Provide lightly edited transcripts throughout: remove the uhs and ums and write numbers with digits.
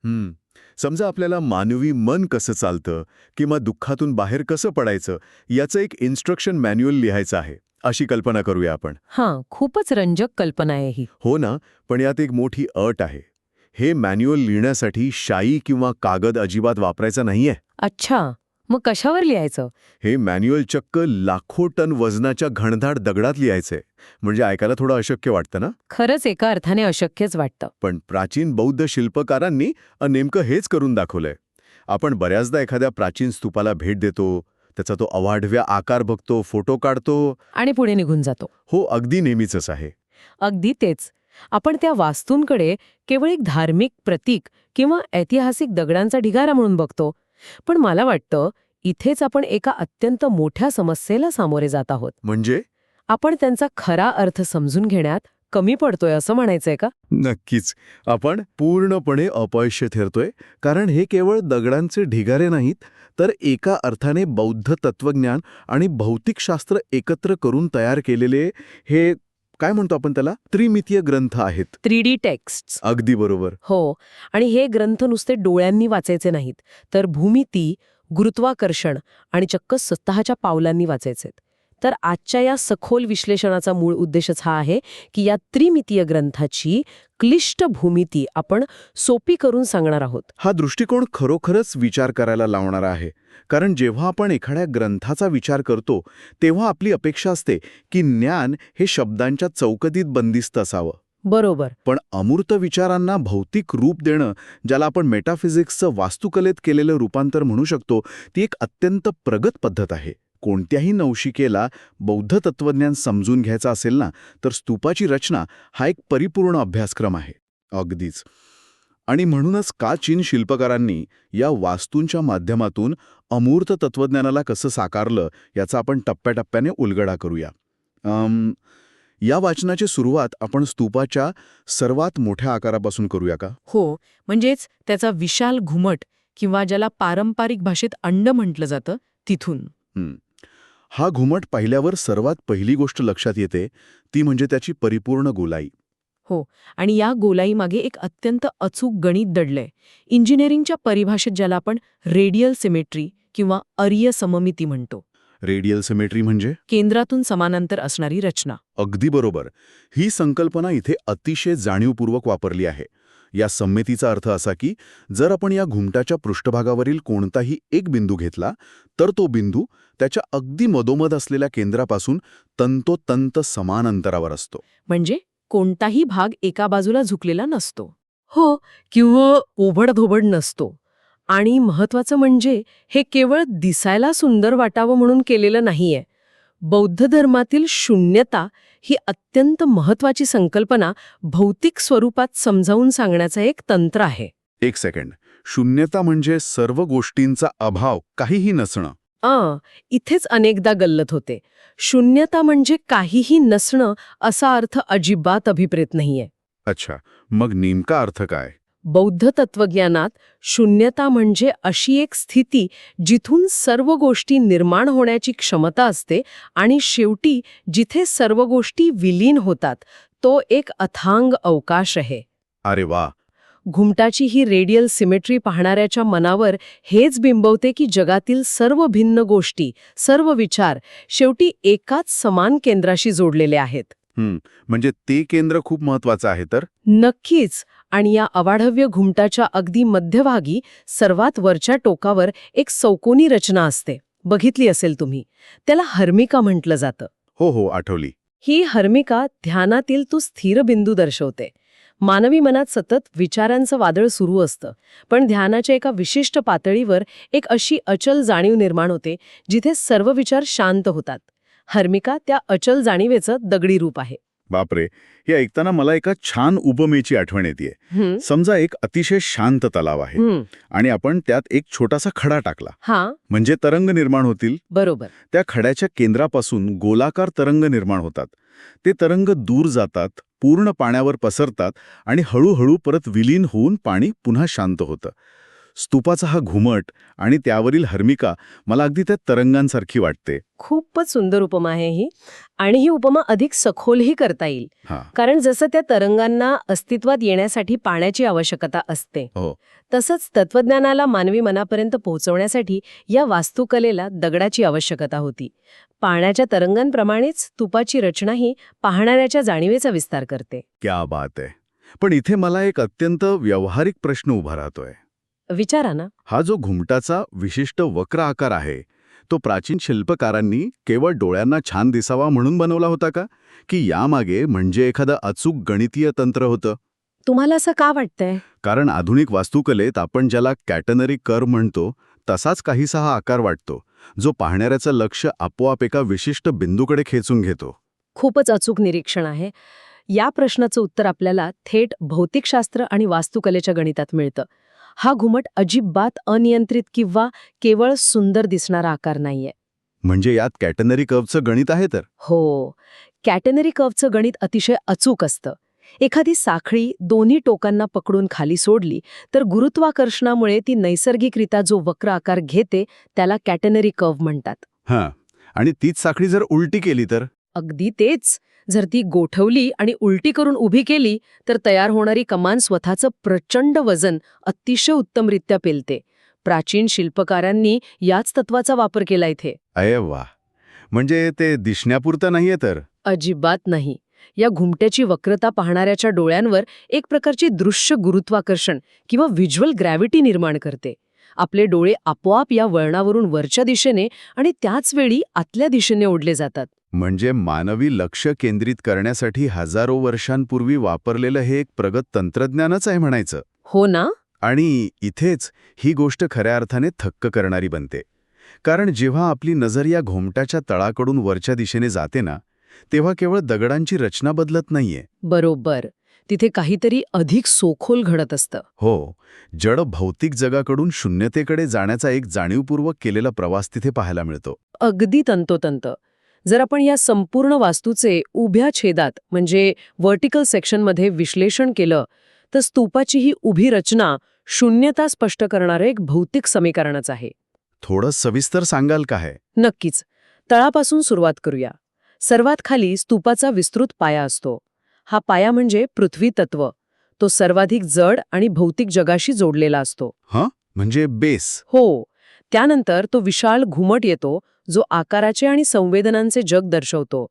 हं. समजा आपल्याला मानवी मन कसं चालतं किंवा दुःखातून बाहेर कसं पडायचं याचं एक इन्स्ट्रक्शन मॅन्युअल लिहायचं आहे, अशी कल्पना करूया आपण. हां, खूपच रंजक कल्पना आहे ही. हो ना, पण यात एक मोठी अट आहे. हे मॅन्युअल लिहिण्यासाठी शाई किंवा कागद अजिबात वापरायचा नाहीये. अच्छा, मग कशावर लिहायचं? हे मॅन्युअल चक्क लाखो टन वजनाच्या घनदाट दगडात लिहायचंय. म्हणजे ऐकायला थोडं अशक्य वाटतं ना? खरंच एका अर्थाने अशक्यच वाटतं. पण प्राचीन बौद्ध शिल्पकारांनी नेमकं हेच करून दाखवलंय. आपण बऱ्याचदा एखाद्या प्राचीन स्तूपाला भेट देतो, त्याचा तो अवाढव्य आकार बघतो, फोटो काढतो. आणि पुढे निघून जातो. हो, अगदी नेहमीचंच आहे. अगदी तेच. आपण त्या वास्तूंकडे केवळ एक धार्मिक प्रतीक किंवा ऐतिहासिक दगडांचा ढिगारा म्हणून बघतो. पण मला वाटतं, इथेच आपण एका अत्यंत मोठ्या समस्येला सामोरे जात आहोत. म्हणजे आपण त्यांचा खरा अर्थ समजून घेण्यात कमी पडतोय असं म्हणायचंय का? नक्कीच. आपण पूर्णपणे अपयश ठरतोय, कारण हे केवळ दगडांचे ढिगारे नाहीत, तर एका अर्थाने बौद्ध तत्वज्ञान आणि भौतिकशास्त्र एकत्र करून तयार केलेले हे काय म्हणतो आपण त्याला त्रिमितीय ग्रंथ आहेत. 3D texts. अगदी बरोबर. हो, आणि हे ग्रंथ नुसते डोळ्यांनी वाचायचे नाहीत, तर भूमिती, गुरुत्वाकर्षण आणि चक्क स्वतःच्या पावलांनी वाचायचेत. तर आजच्या या सखोल विश्लेषणाचा मूळ उद्देशच हा आहे की या त्रिमितीय ग्रंथाची क्लिष्ट भूमिती आपण सोपी करून सांगणार आहोत. हा दृष्टिकोन खरोखरच विचार करायला लावणारा आहे. कारण जेव्हा आपण एखाद्या ग्रंथाचा विचार करतो, तेव्हा आपली अपेक्षा असते की ज्ञान हे शब्दांच्या चौकटीत बंदिस्त असावं. बरोबर. पण अमूर्त विचारांना भौतिक रूप देणं, ज्याला आपण मेटाफिजिक्सचं वास्तुकलेत केलेलं रूपांतर म्हणू शकतो, ती एक अत्यंत प्रगत पद्धत आहे. कोणत्याही नवशिकेला बौद्ध तत्वज्ञान समजून घ्यायचं असेल ना, तर स्तूपाची रचना हा एक परिपूर्ण अभ्यासक्रम आहे. अगदीच. आणि म्हणूनच का चीन शिल्पकारांनी या वास्तूंच्या माध्यमातून अमूर्त तत्वज्ञानाला कसं साकारलं, याचा आपण टप्प्याटप्प्याने उलगडा करूया. या वाचनाची सुरुवात आपण स्तूपाच्या सर्वात मोठ्या आकारापासून करूया का? हो, म्हणजेच त्याचा विशाल घुमट किंवा ज्याला पारंपरिक भाषेत अंड म्हटलं जातं तिथून. हा घुमट पाहिल्यावर सर्वात पहिली गोष्ट लक्षात येते, ती म्हणजे त्याची परिपूर्ण गोलाई. हो, आणि या गोलाईमागे एक अत्यंत अचूक गणित दडलंय. इंजिनिअरिंगच्या परिभाषेत ज्याला आपण रेडियल सिमेट्री किंवा अरीय सममिती म्हणतो. रेडियल सिमेट्री म्हणजे? केंद्रातून समांतर असणारी रचना. अगदी बरोबर. ही संकल्पना इथे अतिशय जाणीवपूर्वक वापरली आहे. या सममितीचा अर्थ असा की जर आपण या घुमटाच्या पृष्ठभागावरील कोणताही एक बिंदू घेतला, तर तो बिंदू त्याच्या अगदी मधोमध असलेल्या केंद्रापासून तंतोतंत समान अंतरावर असतो. म्हणजे कोणताही भाग एका बाजूला झुकलेला नसतो. हो, किंवा ओबडधोबड नसतो. आणि महत्वाचं म्हणजे हे केवळ दिसायला सुंदर वाटावं म्हणून केलेलं नाहीये. बौद्ध धर्मातील शून्यता ही अत्यंत महत्वाची संकल्पना भौतिक स्वरूपात समजावून सांगण्याचं एक तंत्र आहे. एक सेकंड. शून्यता म्हणजे सर्व गोष्टींचा अभाव, काहीही नसणं. इथेच अनेकदा गल्लत होते. शून्यता म्हणजे काहीही नसणं असा अर्थ अजिबात अभिप्रेत नाहीये. अच्छा, मग नेमका अर्थ काय? बौद्ध तत्वज्ञानात शून्यता म्हणजे अशी एक स्थिती जिथून सर्व गोष्टी निर्माण होण्याची क्षमता असते आणि शेवटी जिथे सर्व गोष्टी विलीन होतात, तो एक अथांग अवकाश आहे. अरे वा. घुमटाची ही रेडियल सिमेट्री पाहणाऱ्याच्या मनावर हेच बिंबवते की जगातील सर्व भिन्न गोष्टी, सर्व विचार शेवटी एकाच समान केंद्राशी जोडलेले आहेत. म्हणजे ते केंद्र खूप महत्वाचं आहे तर? नक्कीच. आणि या अवाढव्य घुमटाच्या अगदी मध्यभागी सर्वात वरच्या टोकावर एक चौकोनी रचना असते. बघितली असेल तुम्ही. त्याला हर्मिका म्हटलं जातं. हो, आठवली. ही हर्मिका ध्यानातील तो स्थिर बिंदू दर्शवते. मानवी मनात सतत विचारांचं वादळ सुरू असतं, पण ध्यानाच्या एका विशिष्ट पातळीवर एक अशी अचल जाणीव निर्माण होते जिथे सर्व विचार शांत होतात. हर्मिका त्या अचल जाणीवेचं दगडी रूप आहे. बापरे, हे ऐकताना मला एका छान उपमेची आठवण येते. समजा एक अतिशय शांत तलाव आहे आणि आपण त्यात एक छोटासा खडा टाकला. म्हणजे तरंग निर्माण होतील. बरोबर. त्या खड्याच्या केंद्रापासून गोलाकार तरंग निर्माण होतात. ते तरंग दूर जातात, पूर्ण पाण्यावर पसरतात आणि हळूहळू परत विलीन होऊन पाणी पुन्हा शांत होतं. स्तूपाचा हा घुमट आणि त्यावरील हर्मिका मला अगदी त्या तरंगांसारखी वाटते. खूपच सुंदर उपमा आहे ही. आणि ही उपमा अधिक सखोलही करता येईल. हां. कारण जसं त्या तरंगांना अस्तित्वात येण्यासाठी पाण्याची आवश्यकता असते, हो. तसंच तत्वज्ञानाला मानवी मनापर्यंत पोहोचवण्यासाठी या वास्तुकलेला दगडाची आवश्यकता होती. पाण्याच्या तरंगांप्रमाणेच स्तूपाची रचनाही पाहणाऱ्याच्या जाणीवेचा विस्तार करते. क्या बात आहे. पण इथे मला एक अत्यंत व्यावहारिक प्रश्न उभा राहतोय. विचारा ना. हा जो घुमटाचा विशिष्ट वक्र आकार आहे, तो प्राचीन शिल्पकारांनी केवळ डोळ्यांना छान दिसावा म्हणून बनवला होता का? की यामागे म्हणजे एखादं अचूक गणितीय तंत्र होतं? तुम्हाला असं का वाटतंय? कारण आधुनिक वास्तुकलेत आपण ज्याला कॅटनरी कर्व म्हणतो, तसाच काहीसा हा आकार वाटतो, जो पाहणाऱ्याचं लक्ष आपोआप एका विशिष्ट बिंदूकडे खेचून घेतो. खूपच अचूक निरीक्षण आहे. या प्रश्नाचं उत्तर आपल्याला थेट भौतिकशास्त्र आणि वास्तुकलेच्या गणितात मिळतं. हा घुमट अजिबात अनियंत्रित किंवा केवळ सुंदर दिसणारा आकार नाहीये. म्हणजे यात कॅटनरी कर्वचं गणित आहे तर? हो, कॅटेनरी कर्वचं गणित अतिशय अचूक असतं. एखादी साखळी दोन्ही टोकांना पकडून खाली सोडली तर गुरुत्वाकर्षणामुळे ती नैसर्गिकरित्या जो वक्र आकार घेते त्याला कॅटेनरी कर्व म्हणतात. हां. आणि तीच साखळी जर उलटी केली तर? अगदी तेच. जर ती गोठवली आणि उलटी करून उभी केली तर तयार होणारी कमान स्वतःचं प्रचंड वजन अतिशय उत्तमरित्या पेलते. प्राचीन शिल्पकारांनी याच तत्वाचा वापर केला इथे. अये वा. म्हणजे ते दिसण्यापुरतं नाहीये तर? अजिबात नाही. या घुमट्याची वक्रता पाहणाऱ्याच्या डोळ्यांवर एक प्रकारची दृश्य गुरुत्वाकर्षण किंवा व्हिज्युअल ग्रॅव्हिटी निर्माण करते. आपले डोळे आपोआप या वळणावरून वरच्या दिशेने आणि त्याच वेळी आतल्या दिशेने ओढले जातात. म्हणजे मानवी लक्ष केंद्रित करण्यासाठी हजारो वर्षांपूर्वी वापरलेलं हे एक प्रगत तंत्रज्ञानच आहे म्हणायचं. हो ना? आणि इथेच ही गोष्ट खऱ्या अर्थाने थक्क करणारी बनते. कारण जेव्हा आपली नजर या घोमटाच्या तळाकडून वरच्या दिशेने जाते ना, तेव्हा केवळ दगडांची रचना बदलत नाहीये. बरोबर. तिथे काहीतरी अधिक सोखोल घडत असतं. हो, जड भौतिक जगाकडून शून्यतेकडे जाण्याचा एक जाणीवपूर्वक केलेला प्रवास तिथे पाहायला मिळतो. अगदी तंतोतंत. जर आपण या संपूर्ण वास्तूचे उभ्या छेदात म्हणजे व्हर्टिकल सेक्शनमध्ये विश्लेषण केलं तर स्तूपाची ही उभी रचना शून्यता स्पष्ट करणारं एक भौतिक समीकरणच आहे. थोडं सविस्तर सांगाल का हे? नक्कीच. तळापासून सुरुवात करूया. सर्वात खाली स्तूपाचा विस्तृत पाया असतो. हा पाया म्हणजे पृथ्वी तत्व. तो सर्वाधिक जड आणि भौतिक जगाशी जोडलेला असतो. म्हणजे बेस. हो. त्यानंतर तो विशाल घुमट येतो जो आकाराचे आणि संवेदनांचे जग दर्शवतो.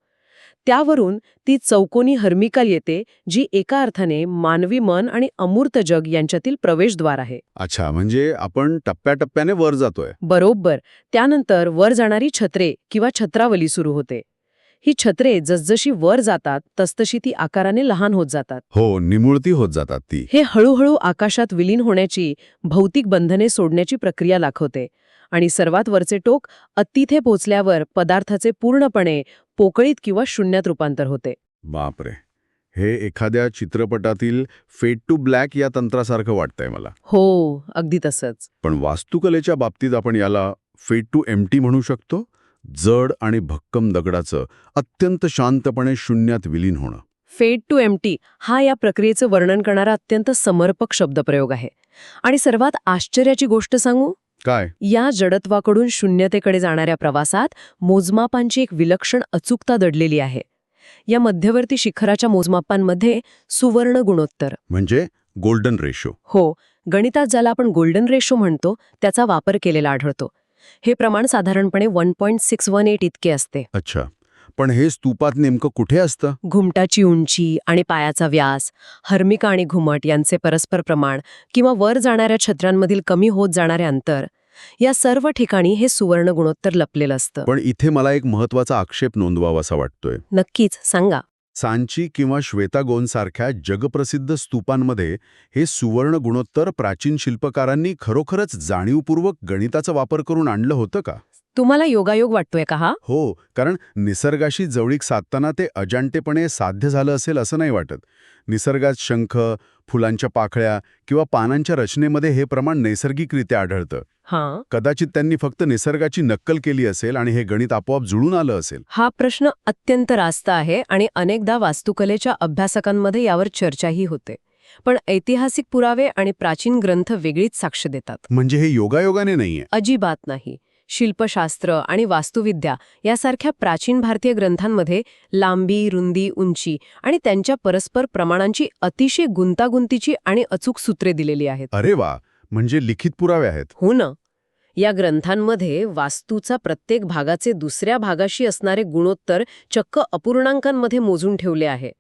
त्यावरून ती चौकोनी हर्मिकाल येते जी एका अर्थाने मानवी मन आणि अमूर्त जग यांच्यातील प्रवेशद्वार आहे. अच्छा, म्हणजे आपण टप्प्याटप्प्याने वर जातोय. बरोबर. त्यानंतर वर जाणारी छत्रे किंवा छत्रावली सुरू होते. ही छत्रे जसजशी वर जातात तसतशी ती आकाराने लहान होत जातात. हो, निमुळती होत जातात ती. हे हळूहळू आकाशात विलीन होण्याची भौतिक बंधने सोडण्याची प्रक्रिया दाखवते. आणि सर्वात वरचे टोक तिथे पोचल्यावर पदार्थाचे पूर्णपणे पोकळीत किंवा शून्यात रूपांतर होते. बापरे. हे एखाद्या चित्रपटातील फेड टू ब्लॅक या तंत्रासारखं वाटतंय मला. हो, अगदी तसंच. पण वास्तुकलेच्या बाबतीत आपण याला फेड टू एम्प्टी म्हणू शकतो. जड आणि भक्कम दगडाचं अत्यंत शांतपणे शून्यात विलीन होणं. फेड टू एम्प्टी हा या प्रक्रियेचं वर्णन करणारा अत्यंत समर्पक शब्दप्रयोग आहे. आणि सर्वात आश्चर्याची गोष्ट सांगू? काय? या जडत्वाकडून शून्यतेकडे जाणाऱ्या प्रवासात मोजमापांची एक विलक्षण अचूकता दडलेली आहे. या मध्यवर्ती शिखराच्या मोजमापांमध्ये सुवर्ण गुणोत्तर म्हणजे गोल्डन रेशो. हो, गणितात ज्याला आपण गोल्डन रेशो म्हणतो त्याचा वापर केलेला आढळतो. हे प्रमाण साधारणपणे 1.618 इतके असते. अच्छा, पण हे स्तूपात नेमकं कुठे असतं? घुमटाची उंची आणि पायाचा व्यास, हर्मिका आणि घुमट यांचे परस्पर प्रमाण किंवा वर जाणाऱ्या छत्रांमधील कमी होत जाणारे अंतर, या सर्व ठिकाणी हे सुवर्ण गुणोत्तर लपलेलं असतं. पण इथे मला एक महत्वाचा आक्षेप नोंदवावासा वाटतोय. नक्कीच, सांगा. सांची किंवा श्वेतागोनसारख्या जगप्रसिद्ध स्तूपांमध्ये हे सुवर्ण गुणोत्तर प्राचीन शिल्पकारांनी खरोखरच जाणीवपूर्वक गणिताचा वापर करून आणलं होतं का? तुम्हाला योगायोग वाटतोय का हा? हो, कारण निसर्गाशी जवळीक साधताना ते अजाणतेपणे साध्य झालं असेल असं नाही वाटत. निसर्गात शंख, फुलांच्या पाकळ्या किंवा पानांच्या रचनेमध्ये हे प्रमाण नैसर्गिकरित्या आढळतं. हां. कदाचित त्यांनी फक्त निसर्गाची नक्कल केली असेल आणि हे गणित आपोआप जुळून आलं असेल. हा प्रश्न अत्यंत रास्त आहे आणि अनेकदा वास्तुकलेच्या अभ्यासकांमध्ये यावर चर्चाही होते. पण ऐतिहासिक पुरावे आणि प्राचीन ग्रंथ वेगळीच साक्ष देतात. म्हणजे हे योगायोगाने नाहीये. अजिबात नाही. शिल्पशास्त्र आणि वास्तुविद्या यासारख्या प्राचीन भारतीय ग्रंथांमध्ये लांबी, रुंदी, उंची आणि त्यांच्या परस्पर प्रमाणांची अतिशय गुंतागुंतीची आणि अचूक सूत्रे दिलेली आहेत. अरे वा, म्हणजे लिखित पुरावे आहेत. हो ना. या ग्रंथांमध्ये वास्तूचा प्रत्येक भागाचे दुसऱ्या भागाशी असणारे गुणोत्तर चक्क अपूर्णांकांमध्ये मोजून ठेवले आहे.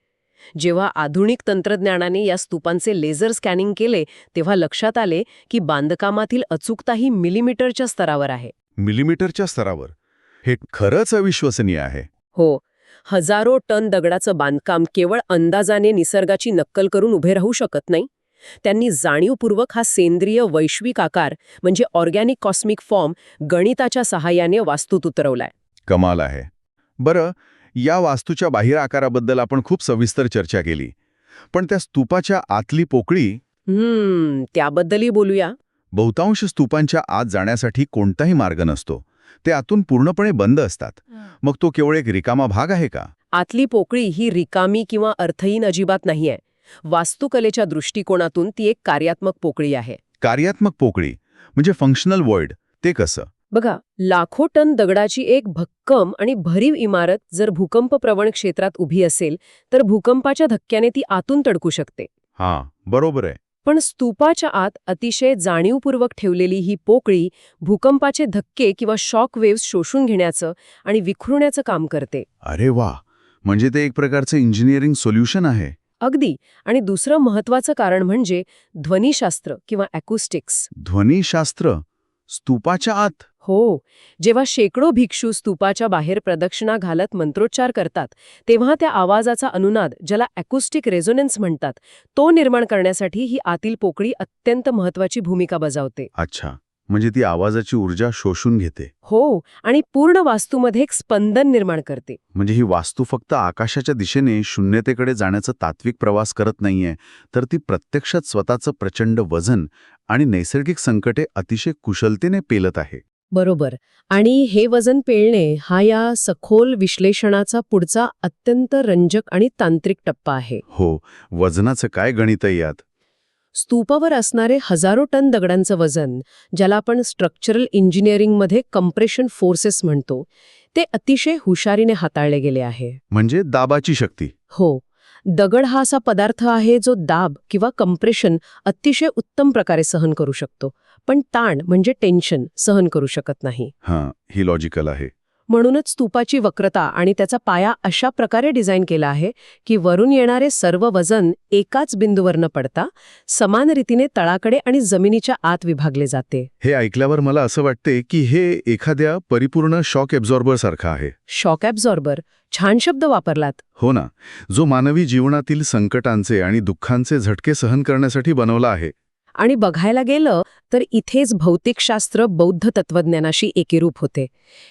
जेव्हा आधुनिक तंत्रज्ञानाने या स्तूपांचे लेझर स्कॅनिंग केले तेव्हा लक्षात आले की बांधकामातील अचूकताही मिलीमीटरच्या स्तरावर आहे. मिलीमीटरच्या स्तरावर. हे खरंच अविश्वसनीय आहे. हो. हजारो टन दगडाचं बांधकाम केवळ अंदाजाने निसर्गाची नक्कल करून उभे राहू शकत नाही. त्यांनी जाणीवपूर्वक हा सेंद्रिय वैश्विक आकार म्हणजे ऑर्गॅनिक कॉस्मिक फॉर्म गणिताच्या सहाय्याने वास्तूत उतरवलाय. कमाल आहे. बरं, या वास्तूच्या बाह्य आकाराबद्दल आपण खूप सविस्तर चर्चा केली, पण त्या स्तूपाच्या आतली पोकळी, त्याबद्दलही बोलूया. बहुतांश स्तूपांच्या आत जाण्यासाठी कोणताही मार्ग नसतो. ते आतून पूर्णपणे बंद असतात. मग तो केवळ एक रिकामा भाग आहे का? आतली पोकळी ही रिकामी किंवा अर्थहीन अजिबात नाहीये. वास्तुकलेच्या दृष्टिकोनातून ती एक कार्यात्मक पोकळी आहे. कार्यात्मक पोकळी म्हणजे फंक्शनल वॉइड. ते कसं? बघा, लाखो टन दगडाची एक भक्कम आणि भरीव इमारत जर भूकंपप्रवण क्षेत्रात उभी असेल तर भूकंपाच्या धक्क्याने ती आतून तडकू शकते. हां, बरोबर आहे. पण स्तूपाच्या आत अतिशय जाणीवपूर्वक ठेवलेली ही पोकळी भूकंपाचे धक्के किंवा शॉक वेव्स शोषून घेण्याचं आणि विखुरण्याचं काम करते. अरे वा, म्हणजे ते एक प्रकारचं इंजिनिअरिंग सोल्युशन आहे. अगदी. आणि दुसरं महत्वाचं कारण म्हणजे ध्वनिशास्त्र किंवा अॅक्युस्टिक्स. ध्वनिशास्त्र स्तूपाच्या आत? हो. जेव्हा शेकडो भिक्षू स्तूपाच्या बाहेर प्रदक्षिणा घालत मंत्रोच्चार करतात तेव्हा त्या आवाजाचा अनुनाद, ज्याला अॅक्युस्टिक रेझोनन्स म्हणतात, तो निर्माण करण्यासाठी ही आतील पोकळी अत्यंत महत्वाची भूमिका बजावते. अच्छा, म्हणजे ती आवाजाची ऊर्जा शोषून घेते. हो. आणि पूर्ण वास्तूमध्ये एक स्पंदन निर्माण करते. म्हणजे ही वास्तू फक्त आकाशाच्या दिशेने शून्यतेकडे जाण्याचा तात्विक प्रवास करत नाहीये, तर ती प्रत्यक्षात स्वतःचं प्रचंड वजन आणि नैसर्गिक संकटे अतिशय कुशलतेने पेलत आहे. बरोबर. आणि हे वजन पेलणे हा या सखोल विश्लेषणाचा पुढचा अत्यंत रंजक आणि तांत्रिक टप्पा आहे. हो, वजनाचं काय गणित आहे यात? स्तूपावर असणारे हजारो टन दगडांचं वजन, ज्याला आपण स्ट्रक्चरल इंजिनिअरिंगमध्ये कम्प्रेशन फोर्सेस म्हणतो, ते अतिशय हुशारीने हाताळले गेले आहे. म्हणजे दाबाची शक्ती. हो. दगड हा असा पदार्थ आहे जो दाब किंवा कम्प्रेशन अतिशय उत्तम प्रकारे सहन करू शकतो, पण ताण म्हणजे टेन्शन सहन करू शकत नाही. हां, ही लॉजिकल आहे. म्हणूनच स्तूपाची वक्रता आणि त्याचा पाया अशा प्रकारे डिझाईन केला आहे की वरून येणारे सर्व वजन एकाच बिंदूवर न पडता समान रीतीने तळाकडे आणि जमिनीच्या आत विभागले जाते. हे ऐकल्यावर मला असं वाटते की हे एखाद्या परिपूर्ण शॉक ॲब्झॉर्बर सारखं आहे. शॉक ॲब्झॉर्बर, छान शब्द वापरलात. हो ना, जो मानवी जीवनातील संकटांचे आणि दुःखांचे झटके सहन करण्यासाठी बनवला आहे. आणि बघायला गेलं तर इथेच भौतिकशास्त्र बौद्ध तत्वज्ञानाशी एकीरूप होते.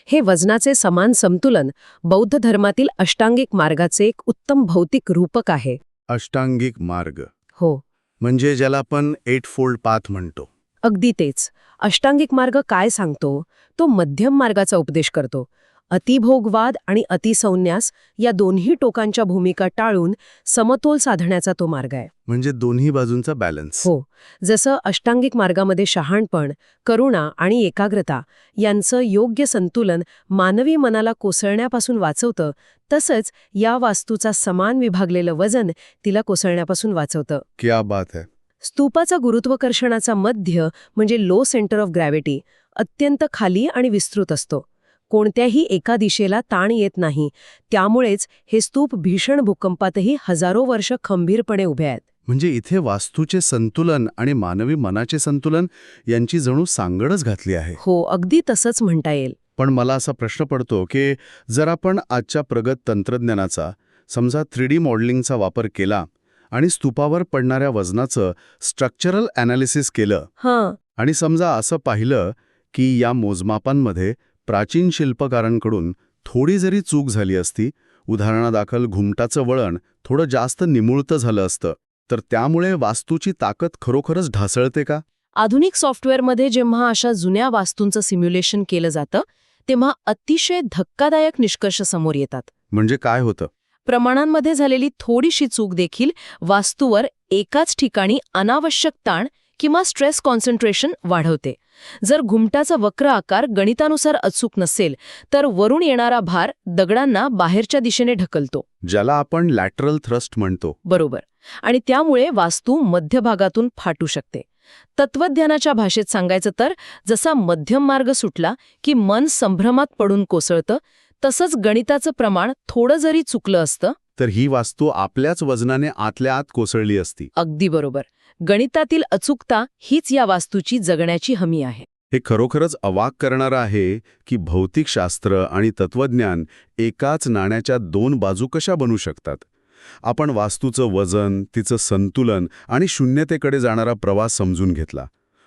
हे वजनाचे समान संतुलन बौद्ध धर्मातील अष्टांगिक मार्गाचे एक उत्तम भौतिक रूपक आहे. अष्टांगिक मार्ग हो. म्हणजे ज्याला आपण 8 फोल्ड पाथ म्हणतो. अगदी तेच. अष्टांगिक मार्ग काय सांगतो? तो मध्यम मार्गाचा उपदेश करतो. अतिभोगवाद आणि अतिसंन्यास या दोन्ही टोकांच्या भूमिका टाळून समतोल साधण्याचा तो मार्ग आहे. म्हणजे दोन्ही बाजूंचा बॅलन्स. हो. जसं अष्टांगिक मार्गामध्ये शहाणपण, करुणा आणि एकाग्रता यांचं योग्य संतुलन मानवी मनाला कोसळण्यापासून वाचवतं, तसंच या वास्तूचा समान विभागलेलं वजन तिला कोसळण्यापासून वाचवतं. क्या बात है. स्तूपाचा गुरुत्वाकर्षणाचा मध्य म्हणजे लो सेंटर ऑफ ग्रॅव्हिटी अत्यंत खाली आणि विस्तृत असतो. कोणत्याही एका दिशेला ताण येत नाही. त्यामुळेच हे स्तूप भीषण भूकंपातही हजारो वर्ष खंबीरपणे उभे आहेत. म्हणजे इथे वास्तूचे संतुलन आणि मानवी मनाचे संतुलन यांची जणू सांगडच घातली आहे. हो, अगदी तसंच म्हणता येईल. पण मला असा प्रश्न पडतो की जर आपण आजच्या प्रगत तंत्रज्ञानाचा, समजा 3D मॉडेलिंगचा वापर केला आणि स्तूपावर पडणाऱ्या वजनाचं स्ट्रक्चरल ॲनालिसिस केलं, आणि समजा असं पाहिलं की या मोजमापांमध्ये प्राचीन शिल्पकारांकडून थोडी जरी चूक झाली असती, उदाहरणादाखल घुमटाचं वळण थोडं जास्त निमुळतं झालं असतं, तर त्यामुळे वास्तूची ताकद खरोखरच ढासळते का? आधुनिक सॉफ्टवेअरमध्ये जेव्हा अशा जुन्या वास्तूंचं सिम्युलेशन केलं जातं तेव्हा अतिशय धक्कादायक निष्कर्ष समोर येतात. म्हणजे काय होतं? प्रमाणांमध्ये झालेली थोडीशी चूक देखील वास्तूवर एकाच ठिकाणी अनावश्यक ताण किंवा स्ट्रेस कॉन्सन्ट्रेशन वाढवते. जर घुमटाचा वक्र आकार गणितानुसार अचूक नसेल तर वरून येणारा भार दगडांना बाहेरच्या दिशेने ढकलतो. ज्याला आपण लॅटरल थ्रस्ट म्हणतो. बरोबर. आणि त्यामुळे वास्तू मध्यभागातून फाटू शकते. तत्वज्ञानाच्या भाषेत सांगायचं तर जसा मध्यम मार्ग सुटला की मन संभ्रमात पडून कोसळतं, तसंच गणिताचं प्रमाण थोडं जरी चुकलं असतं तर ही वास्तू आपल्याच वजनाने आतल्या आत कोसळली असती. अगदी बरोबर. गणितातील अचूकता हीच या वास्तूची जगण्याची हमी आहे. हे खरोखरच अवाक करणारं आहे की भौतिकशास्त्र आणि तत्वज्ञान एकाच नाण्याच्या दोन बाजू कशा बनू शकतात. आपण वास्तूचं वजन, तिचं संतुलन आणि शून्यतेकडे जाणारा प्रवास समजून घेतला.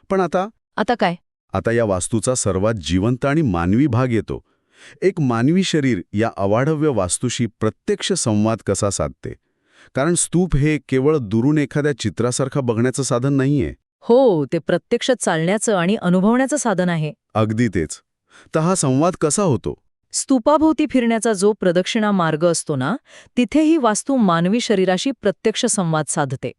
पण आता काय? आता या वास्तूचा सर्वात जिवंत आणि मानवी भाग येतो. एक मानवी शरीर या अवाढव्य वास्तूशी प्रत्यक्ष संवाद कसा साधते. कारण स्तूप हे केवळ दुरून एखाद्या चित्रासारखं बघण्याचं साधन नाहीये. हो, ते प्रत्यक्ष चालण्याचं आणि अनुभवण्याचं साधन आहे. अगदी तेच. तर हा संवाद कसा होतो? स्तूपाभोवती फिरण्याचा जो प्रदक्षिणा मार्ग असतो ना, तिथे ही वास्तू मानवी शरीराशी प्रत्यक्ष संवाद साधते.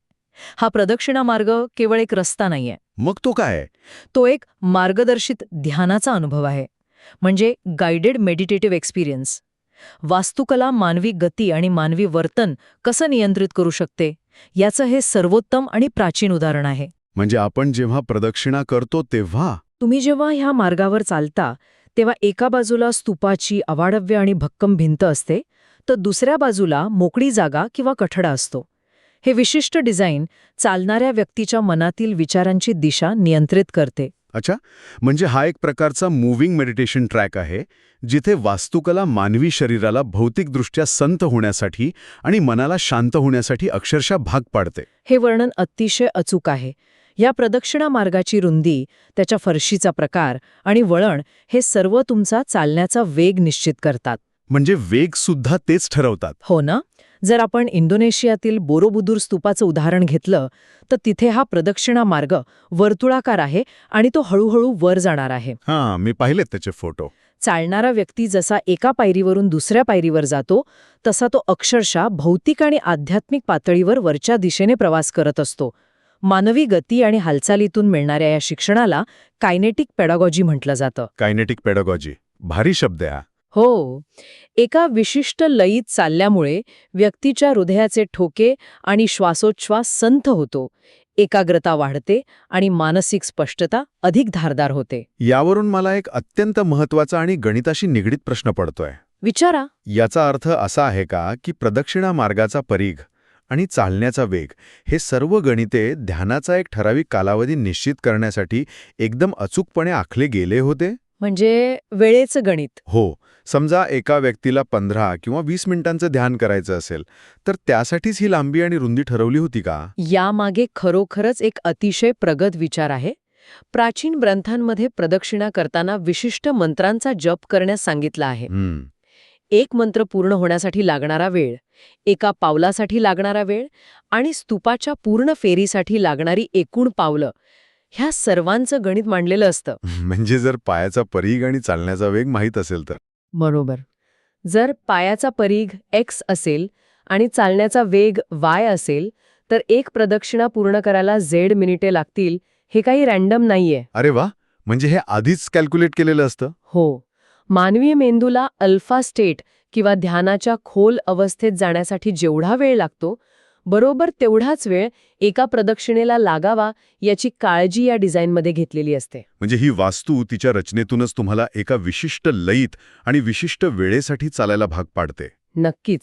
हा प्रदक्षिणा मार्ग केवळ एक रस्ता नाहीये. मग तो काय? तो एक मार्गदर्शित ध्यानाचा अनुभव आहे. म्हणजे गाइडेड मेडिटेटिव्ह एक्सपिरियन्स. वास्तुकला मानवी गती आणि मानवी वर्तन कसं नियंत्रित करू शकते याचं हे सर्वोत्तम आणि प्राचीन उदाहरण आहे. म्हणजे आपण जेव्हा प्रदक्षिणा करतो तेव्हा तुम्ही जेव्हा ह्या मार्गावर चालता तेव्हा एका बाजूला स्तूपाची अवाढव्य आणि भक्कम भिंत असते, तर दुसऱ्या बाजूला मोकळी जागा किंवा कठडा असतो. हे विशिष्ट डिझाईन चालणाऱ्या व्यक्तीच्या मनातील विचारांची दिशा नियंत्रित करते. अच्छा, म्हणजे हा एक प्रकारचा मूव्हिंग मेडिटेशन ट्रॅक आहे, जिथे वास्तुकला मानवी शरीराला भौतिकदृष्ट्या संत होण्यासाठी आणि मनाला शांत होण्यासाठी अक्षरशः भाग पाडते. हे वर्णन अतिशय अचूक आहे. या प्रदक्षिणा मार्गाची रुंदी, त्याच्या फरशीचा प्रकार आणि वळण हे सर्व तुमचा चालण्याचा वेग निश्चित करतात. म्हणजे वेग सुद्धा तेच ठरवतात. हो ना? जर आपण इंडोनेशियातील बोरोबुदूर स्तूपाचं उदाहरण घेतलं तर तिथे हा प्रदक्षिणा मार्ग वर्तुळाकार आहे आणि तो हळूहळू वर जाणार आहे. हां, मी पाहिलेत त्याचे फोटो. चालणारा व्यक्ती जसा एका पायरीवरून दुसऱ्या पायरीवर जातो तसा तो अक्षरशः भौतिक आणि आध्यात्मिक पातळीवर वरच्या दिशेने प्रवास करत असतो. मानवी गती आणि हालचालीतून मिळणाऱ्या या शिक्षणाला कायनेटिक पेडागॉजी म्हटलं जातं. कायनेटिक पेडागॉजी, भारी शब्द आहे. हो. एका विशिष्ट लयीत चालल्यामुळे व्यक्तीच्या हृदयाचे ठोके आणि श्वासोच्छ्वास संथ होतो, एकाग्रता वाढते आणि मानसिक स्पष्टता अधिक धारदार होते. यावरून मला एक अत्यंत महत्त्वाचा आणि गणिताशी निगडीत प्रश्न पडतोय. विचारा. याचा अर्थ असा आहे का की प्रदक्षिणा मार्गाचा परीघ आणि चालण्याचा वेग हे सर्व गणिते ध्यानाचा एक ठराविक कालावधी निश्चित करण्यासाठी एकदम अचूकपणे आखले गेले होते? म्हणजे वेळेचं गणित. हो. समजा एका व्यक्तीला 15 किंवा 20 मिनिटांचं ध्यान करायचं असेल तर त्यासाठीच ही लांबी आणि रुंदी ठरवली होती का? यामागे खरोखरच एक अतिशय प्रगत विचार आहे. प्राचीन ग्रंथांमध्ये प्रदक्षिणा करताना विशिष्ट मंत्रांचा जप करण्यास सांगितलं आहे. एक मंत्र पूर्ण होण्यासाठी लागणारा वेळ, एका पावलासाठी लागणारा वेळ आणि स्तूपाच्या पूर्ण फेरीसाठी लागणारी एकूण पावलं, ह्या सर्वांचं गणित मांडलेलं असतं. म्हणजे जर पायाचा परीघ आणि चालण्याचा वेग माहीत असेल तर? बरोबर. जर पायाचा परीघ x असेल आणि चालण्याचा वेग y असेल तर एक प्रदक्षिणा पूर्ण करायला z मिनिटे लागतील. हे काही रॅन्डम नाहीये. अरे वा, म्हणजे हे आधीच कॅल्क्युलेट केलेलं असतं? हो. मानवीय मेंदूला अल्फा स्टेट किंवा ध्यानाच्या खोल अवस्थेत जाण्यासाठी जेवढा वेळ लागतो, बरोबर तेवढाच वेळ एका प्रदक्षिणेला लागावा याची काळजी या डिझाईनमध्ये घेतलेली असते. म्हणजे ही वास्तू तिच्या रचनेतूनच तुम्हाला एका विशिष्ट लयीत आणि विशिष्ट वेळेसाठी चालायला भाग पाडते. नक्कीच.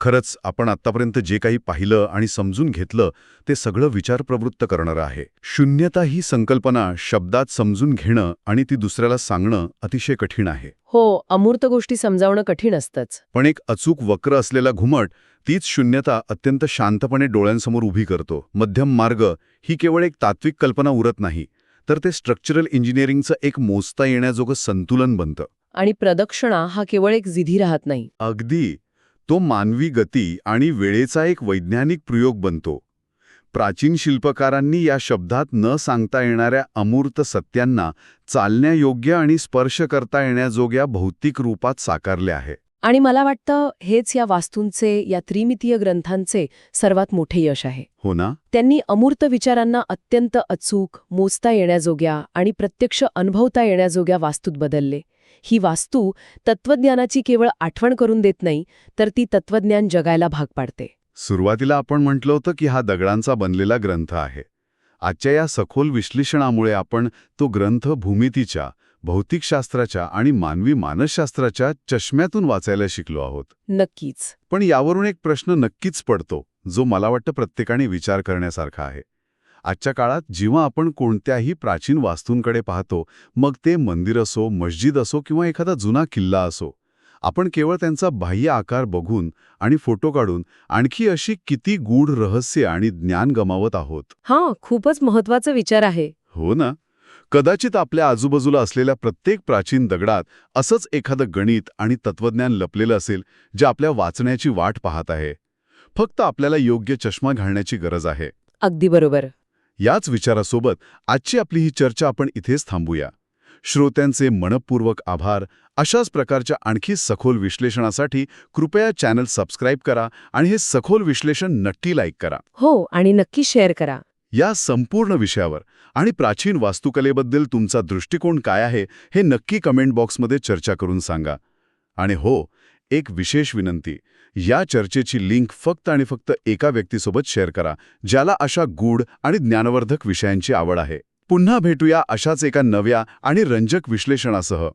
खरंच आपण आत्तापर्यंत जे काही पाहिलं आणि समजून घेतलं ते सगळं विचारप्रवृत्त करणारं आहे. शून्यता ही संकल्पना शब्दात समजून घेणं आणि ती दुसऱ्याला सांगणं अतिशय कठीण आहे. हो, अमूर्त गोष्टी समजावणं कठीण असतंच. पण एक अचूक वक्र असलेला घुमट तीच शून्यता अत्यंत शांतपणे डोळ्यांसमोर उभी करतो. मध्यम मार्ग ही केवळ एक तात्विक कल्पना उरत नाही, तर ते स्ट्रक्चरल इंजिनिअरिंगचं एक मोजता येण्याजोगं संतुलन बनतं. आणि प्रदक्षिणा हा केवळ एक विधी राहत नाही. अगदी. तो मानवी गती आणि वेळेचा एक वैज्ञानिक प्रयोग बनतो. प्राचीन शिल्पकारांनी या शब्दात न सांगता येणाऱ्या अमूर्त सत्यांना चालण्यायोग्य आणि स्पर्श करता येण्याजोग्या भौतिक रूपात साकारले आहे. आणि मला वाटतं हेच या वास्तूंचे, या त्रिमितीय ग्रंथांचे सर्वात मोठे यश आहे. हो ना? त्यांनी अमूर्त विचारांना अत्यंत अचूक, मोजता येण्याजोग्या आणि प्रत्यक्ष अनुभवता येण्याजोग्या वास्तूत बदलले. ही वास्तू तत्वज्ञानाची केवळ आठवण करून देत नाही, तर ती तत्वज्ञान जगायला भाग पाडते. सुरुवातीला आपण म्हटलं होतं की हा दगडांचा बनलेला ग्रंथ आहे. आजच्या या सखोल विश्लेषणामुळे आपण तो ग्रंथ भूमितीच्या, भौतिकशास्त्राच्या आणि मानवी मानसशास्त्राच्या चष्म्यातून वाचायला शिकलो आहोत. नक्कीच. पण यावरून एक प्रश्न नक्कीच पडतो, जो मला वाटतं प्रत्येकाने विचार करण्यासारखा आहे. आजच्या काळात जेव्हा आपण कोणत्याही प्राचीन वास्तूंकडे पाहतो, मग ते मंदिर असो, मस्जिद असो किंवा एखादा जुना किल्ला असो, आपण केवळ त्यांचा बाह्य आकार बघून आणि फोटो काढून आणखी अशी किती गूढ रहस्य आणि ज्ञान गमावत आहोत. खूपच महत्वाचा विचार आहे. हो ना? कदाचित आपल्या आजूबाजूला असलेल्या प्रत्येक प्राचीन दगडात असंच एखादं गणित आणि तत्वज्ञान लपलेलं असेल, जे आपल्या वाचण्याची वाट पाहत आहे. फक्त आपल्याला योग्य चष्मा घालण्याची गरज आहे. अगदी बरोबर. याच विचारासोबत आजची आपली ही चर्चा आपण इथेच थांबूया. श्रोत्यांचे मनपूर्वक आभार. अशाच प्रकारच्या आणखी सखोल विश्लेषणासाठी कृपया चॅनल सबस्क्राईब करा आणि हे सखोल विश्लेषण नक्की लाईक करा. हो, आणि नक्की शेअर करा. या संपूर्ण विषयावर आणि प्राचीन वास्तुकलेबद्दल तुमचा दृष्टिकोन काय आहे हे नक्की कमेंट बॉक्समध्ये चर्चा करून सांगा. आणि हो, एक विशेष विनंती, या चर्चेची लिंक फक्त आणि फक्त एका व्यक्तीसोबत शेअर करा, ज्याला अशा गूढ आणि ज्ञानवर्धक विषयांची आवड आहे. पुन्हा भेटूया अशाच एका नव्या आणि रंजक विश्लेषणासह.